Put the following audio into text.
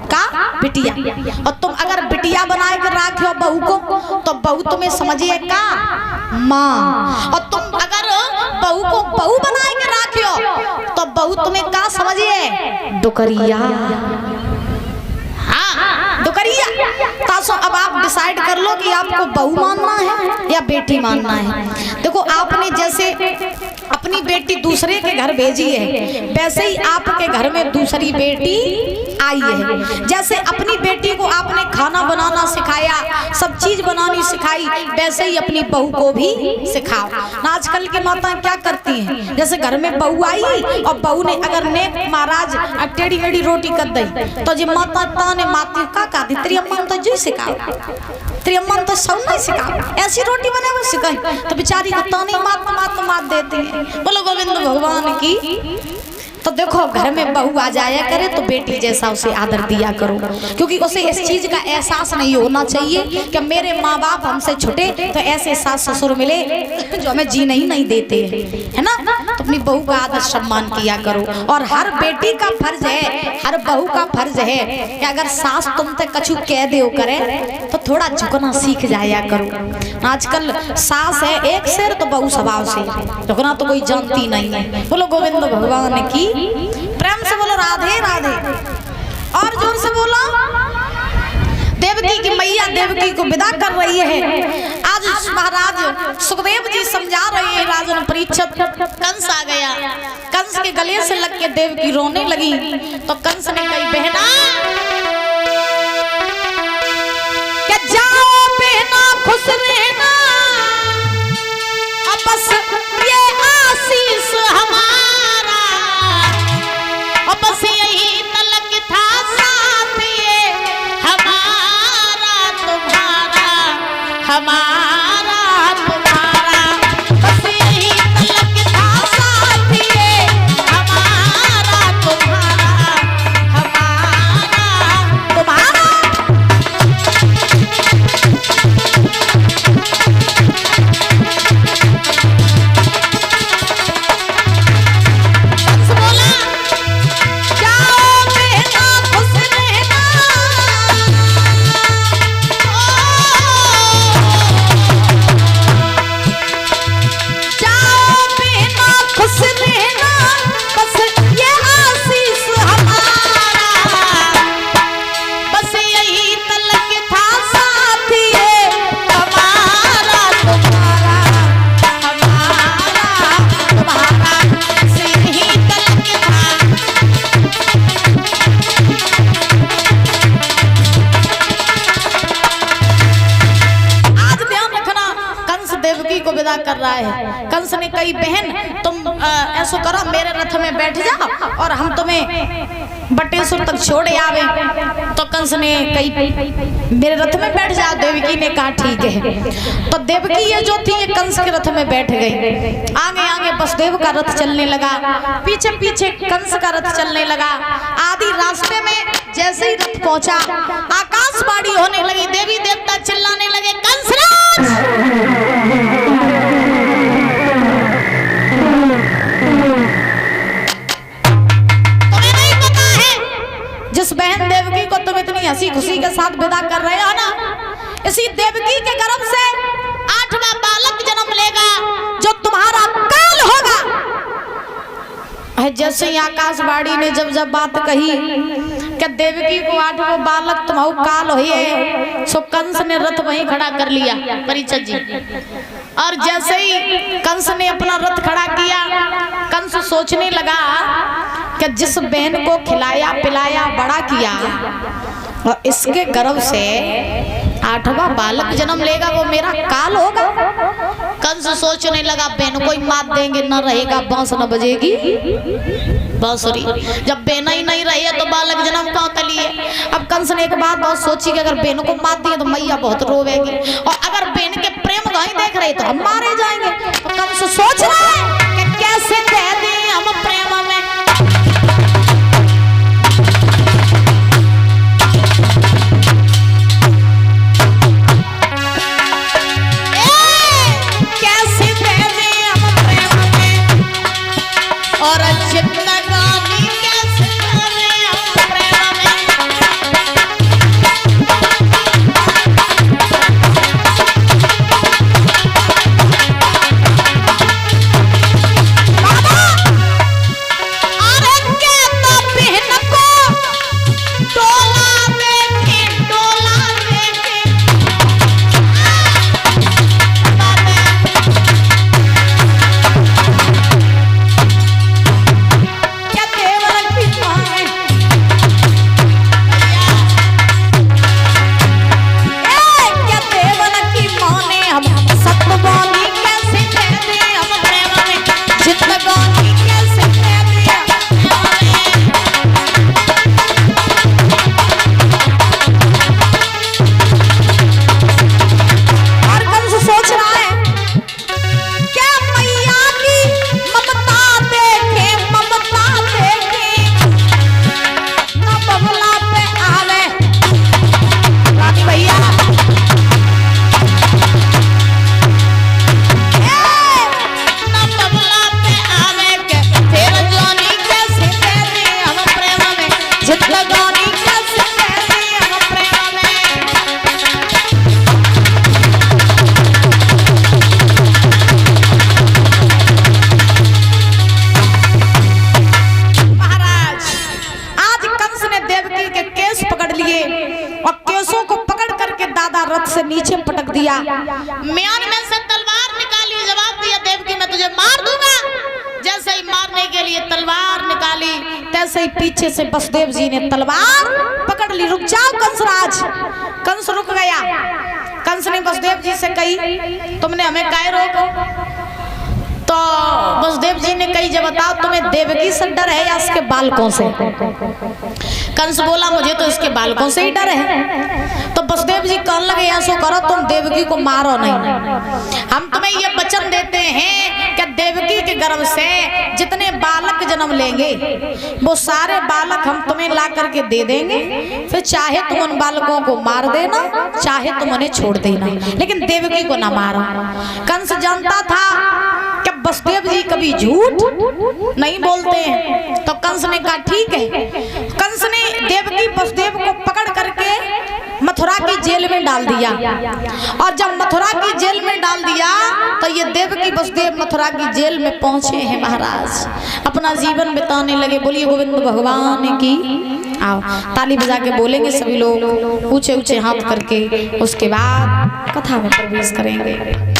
का बिटिया। और तुम अगर बिटिया बनाए कर रखो बहू को तो बहू तुम्हें समझिए का माँ, और तुम अगर बहू को बहू बनाए कर रखो तो बहू तुम्हें का समझिए डुकरिया। हाँ डुकरिया। तासो अब आप डिसाइड कर लो कि आपको बहू मानना है या बेटी मानना है। देखो आपने जैसे अपनी बेटी दूसरे के घर भेजी है वैसे ही आपके घर में दूसरी बेटी आई है। जैसे अपनी बेटी को आपने खाना बनाना सिखाया, सब चीज बनानी सिखाई, वैसे ही अपनी बहू को भी सिखाओ। आजकल की माताएं क्या करती हैं, जैसे घर में बहू आई और बहू ने अगर ने महाराज टेढ़ी मेढ़ी रोटी कर दी तो जी माता ने माती का दी तेरी अम्मा तो जी सिखाओ, तेरी अम्मा तो सब नहीं सिखाओ, ऐसी रोटी बने वो सिखाई तो बेचारी को तानी मात देती है। बोलो गोविंद भगवान की। तो देखो घर में बहू आ जाया करे तो बेटी जैसा उसे आदर दिया करो, क्योंकि उसे इस चीज का एहसास नहीं होना चाहिए कि मेरे माँ बाप हमसे छुटे तो ऐसे सास ससुर मिले जो हमें जी नहीं देते है ना। तो अपनी बहू का आदर सम्मान किया करो। और हर बेटी का फर्ज है, हर बहू का फर्ज है कि अगर सास तुम तक कछु कह दे करे तो थोड़ा झुकना सीख जाया करो। आजकल सास है एक शेर तो बहू स्वभाव से, झुकना तो कोई जानती नहीं है। बोलो गोविंद भगवान की। प्रेम से बोलो राधे राधे, और जोर से बोलो। देवकी की मैया देवकी को विदा कर रही है। आज महाराज सुखदेव जी समझा रहे हैं राजन परीक्षित। कंस आ गया, कंस के गले से लग के देवकी रोने लगी तो कंस ने कही बहना क्या जाओ बहना खुश रहना, अब बस ये आशीष हमारा, अब बस यही तलक था साथ ये हमारा तुम्हारा, हमारा तुम्हारा, बस यही तलक था साथ ये हमारा तुम्हारा, हमारा तुम्हारा। कर रहा है। कंस ने कही बहन तुम ऐसो करो मेरे रथ में बैठ जाओ और हम तुम्हें बटेश्वर तक छोड़ आवे। तो कंस ने कही मेरे रथ में बैठ जाओ। देवकी ने कहा ठीक है। तो देवकी ये जो थी ये कंस के रथ में बैठ गई। आगे आगे वसुदेव का रथ चलने लगा, पीछे पीछे कंस का रथ चलने लगा। आधी रास्ते में जैसे ही रथ पहुंचा आकाशवाणी होने लगी, देवी देवता चिल्लाने लगे कंसराज जिस बहन देवकी को तुम इतनी हंसी खुशी के साथ विदा कर रहे हो ना, इसी देवकी के गर्भ से 8वां बालक जन्म लेगा जो तुम्हारा काल होगा। जैसे ही आकाशवाणी ने जब बात कही कि देवकी को 8वां बालक तुम्हारा काल हो, सो कंस ने रथ वहीं खड़ा कर लिया परीक्षित जी। और जैसे ही कंस ने अपना रथ खड़ा किया, कंस सोचने लगा कि जिस बहन को खिलाया पिलाया बड़ा किया और इसके गर्भ से 8वां बालक जन्म लेगा वो मेरा काल होगा। कंस सोचने लगा बहन को ही मार देंगे, न रहेगा बांस न बजेगी बांसुरी। जब बहन ही नहीं रही है तो बालक जन्म कहाँ तलिए। अब कंस ने एक बात बहुत सोची कि अगर बहन को मार दिए तो मैया बहुत रोवेगी, और अगर बहन के प्रेम कहीं देख रहे तो हम मारे जाएंगे। तो कंस सोच रहा है कि कैसे कह दें हम प्रेम में। और जिंदगानी कैसे करें हम प्रेम में। जवानी कैसे बहती हम प्रेम में। महाराज आज कंस ने देवकी के केस पकड़ लिए और केसों को पकड़ करके दादा रथ से नीचे पटक दिया। म्यान में से तलवार निकाली, जवाब दिया देवकी मैं तुझे मार दूंगा। जैसे ही मारने के लिए तलवार निकाली तैसे ही पीछे से बसदेव जी ने तलवार पकड़ ली। रुक जाओ कंसराज। कंस रुक गया। कंस ने बसदेव जी से कही तुमने हमें काहे रोको? तो बसदेव जी ने कही जब बताओ तुम्हें देवकी से डर है या इसके बालकों से? कंस बोला मुझे तो इसके बालकों से ही डर है। तो बसदेव जी कहने लगे ऐसा करो तुम देवकी को मारो नहीं, हम तुम्हें ये वचन देते हैं कि देवकी के गर्भ से जितने बालक जन्म लेंगे वो सारे बालक हम तुम्हें ला करके दे देंगे, फिर चाहे तुम उन बालकों को मार देना चाहे तुम उन्हें छोड़ देना, लेकिन देवकी को ना मारो। कंस जानता था कि बसदेव जी कभी झूठ नहीं बोलते हैं। तो कंस ने कहा ठीक है। कंस ने देवकी बसदेव को पकड़ करके मथुरा की जेल में डाल दिया और जब मथुरा की जेल में डाल दिया तो ये देवकी बसदेव मथुरा की जेल में पहुंचे हैं। महाराज अपना जीवन बिताने लगे। बोलिए गोविंद भगवान की। आओ ताली बजा के बोलेंगे सभी लोग ऊंचे ऊंचे हाथ करके, उसके बाद कथा में प्रवेश करेंगे।